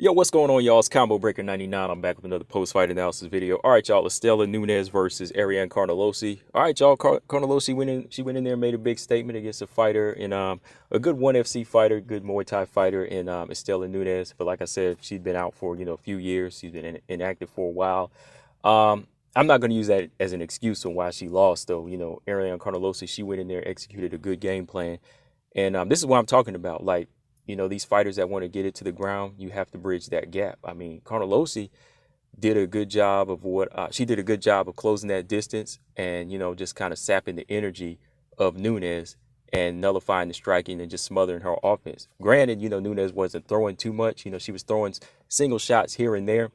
Yo, what's going on, y'all? It's Combo Breaker 99. I'm back with another post-fight analysis video. All right, y'all. Istela Nunes versus Ariane Carnelossi. All right, y'all. Carnelossi went in. She went in there and made a big statement against a fighter and a good ONE FC fighter, good Muay Thai fighter in Istela Nunes. But like I said, she's been out for a few years. She's been inactive for a while. I'm not going to use that as an excuse on why she lost, though. Ariane Carnelossi, she went in there, executed a good game plan, and this is what I'm talking about. Like, these fighters that want to get it to the ground, you have to bridge that gap. I mean, Carnelossi did a good job of she did a good job of closing that distance and, just kind of sapping the energy of Nunes and nullifying the striking and just smothering her offense. Granted, Nunes wasn't throwing too much. She was throwing single shots here and there.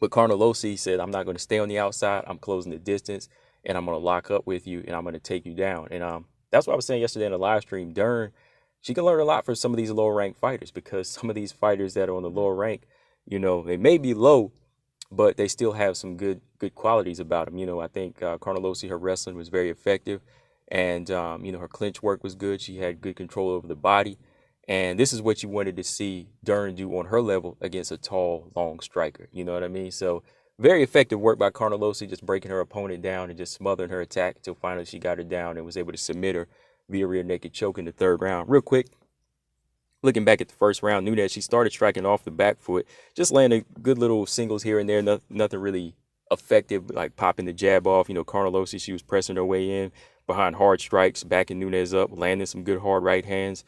But Carnelossi said, I'm not going to stay on the outside. I'm closing the distance and I'm going to lock up with you and I'm going to take you down. And that's what I was saying yesterday in the live stream. Dern, she can learn a lot from some of these lower ranked fighters, because some of these fighters that are on the lower rank, they may be low, but they still have some good qualities about them. I think Carnelossi, her wrestling was very effective, and her clinch work was good. She had good control over the body, and this is what you wanted to see Dern do on her level against a tall, long striker. You know what I mean? So very effective work by Carnelossi, just breaking her opponent down and just smothering her attack until finally she got her down and was able to submit her via rear naked choke in the third round. Real quick, looking back at the first round, Nunes, she started striking off the back foot, just landing good little singles here and there, nothing really effective, like popping the jab off. Carnelossi, she was pressing her way in behind hard strikes, backing Nunes up, landing some good hard right hands.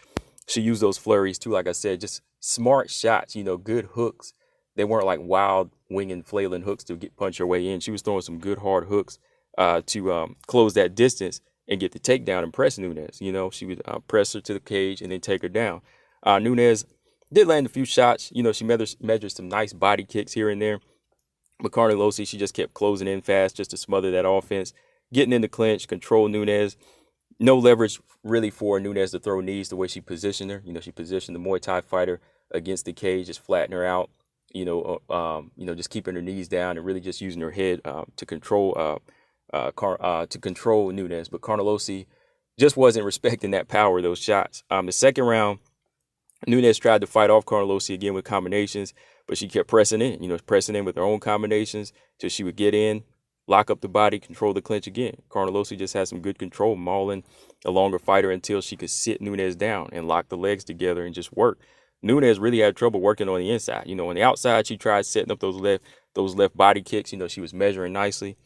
She used those flurries too, like I said, just smart shots, good hooks. They weren't like wild winging, flailing hooks to punch her way in. She was throwing some good hard hooks to close that distance and get the takedown and press Nunes. She would press her to the cage and then take her down. Nunes did land a few shots. She measured some nice body kicks here and there. But Carnelossi, she just kept closing in fast just to smother that offense, getting in the clinch, control Nunes. No leverage really for Nunes to throw knees the way she positioned her. She positioned the Muay Thai fighter against the cage, just flatten her out. Just keeping her knees down and really just using her head to control Nunes. But Carnelossi just wasn't respecting that power, those shots. The second round, Nunes tried to fight off Carnelossi again with combinations, but she kept pressing in, pressing in with her own combinations till she would get in, lock up the body, control the clinch again. Carnelossi just had some good control, mauling a longer fighter until she could sit Nunes down and lock the legs together and just work. Nunes really had trouble working on the inside. On the outside, she tried setting up those left body kicks. She was measuring nicely,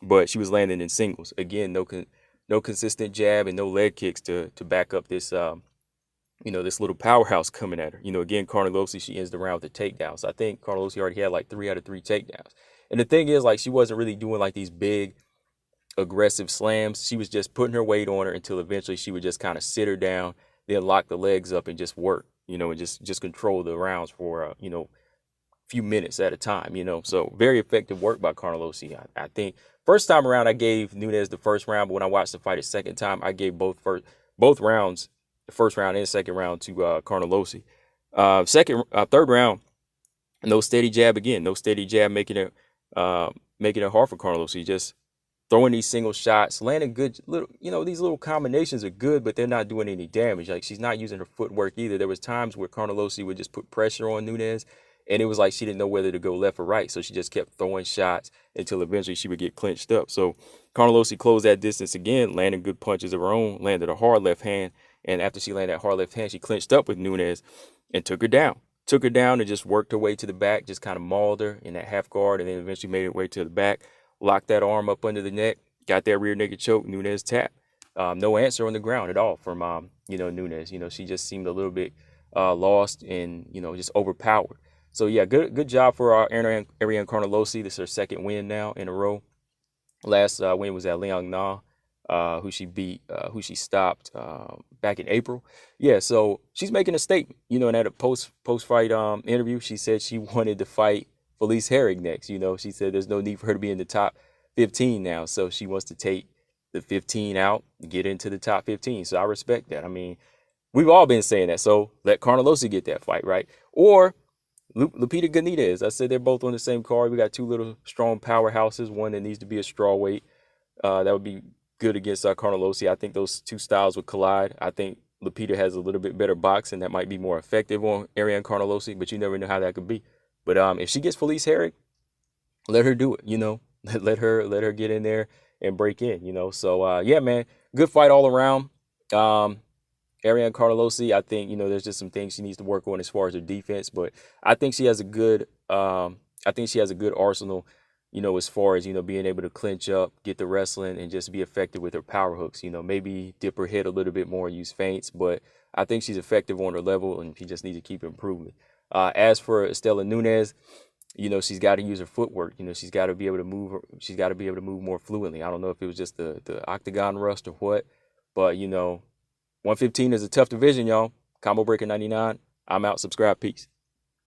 but she was landing in singles. Again, no consistent jab and no leg kicks to back up this little powerhouse coming at her. Again, Carnelossi, she ends the round with a takedown. So I think Carnelossi already had like 3 out of 3 takedowns. And the thing is, like, she wasn't really doing like these big aggressive slams. She was just putting her weight on her until eventually she would just kind of sit her down, then lock the legs up and just work, and just control the rounds for, few minutes at a time, So very effective work by Carnelossi. I think first time around I gave Nunes the first round, but when I watched the fight a second time, I gave both rounds, the first round and second round, to Carnelossi. Third round, no steady jab again, no steady jab, making it hard for Carnelossi. Just throwing these single shots, landing good little, these little combinations are good, but they're not doing any damage. Like, she's not using her footwork either. There was times where Carnelossi would just put pressure on Nunes, and it was like she didn't know whether to go left or right. So she just kept throwing shots until eventually she would get clinched up. So Carnelossi closed that distance again, landing good punches of her own, landed a hard left hand. And after she landed that hard left hand, she clinched up with Nunes and took her down. Took her down and just worked her way to the back, just kind of mauled her in that half guard, and then eventually made her way to the back, locked that arm up under the neck, got that rear naked choke. Nunes tapped. No answer on the ground at all from Nunes. She just seemed a little bit lost and just overpowered. So yeah, good job for Ariane Carnelossi. This is her second win now in a row. Last win was at Leon Na, who she stopped back in April. Yeah, so she's making a statement. And at a post fight interview, she said she wanted to fight Felice Herrig next. She said there's no need for her to be in the top 15 now, so she wants to take the 15 out and get into the top 15. So I respect that. I mean, we've all been saying that. So let Carnelossi get that fight, right? Or Lupita Benitez. I said they're both on the same card. We got two little strong powerhouses. One that needs to be a strawweight. That would be good against Carnelossi. I think those two styles would collide. I think Lupita has a little bit better boxing that might be more effective on Ariane Carnelossi, but you never know how that could be. But if she gets Felice Herrig, let her do it, let her get in there and break in. So yeah, man, good fight all around. Ariane Carnelossi, I think, there's just some things she needs to work on as far as her defense, but I think she has a good arsenal, as far as, being able to clinch up, get the wrestling, and just be effective with her power hooks. Maybe dip her head a little bit more, use feints, but I think she's effective on her level, and she just needs to keep improving. As for Istela Nunes, she's got to use her footwork. She's got to be able to move. She's got to be able to move more fluently. I don't know if it was just the octagon rust or what, but 115 is a tough division, y'all. Combo Breaker 99. I'm out. Subscribe. Peace.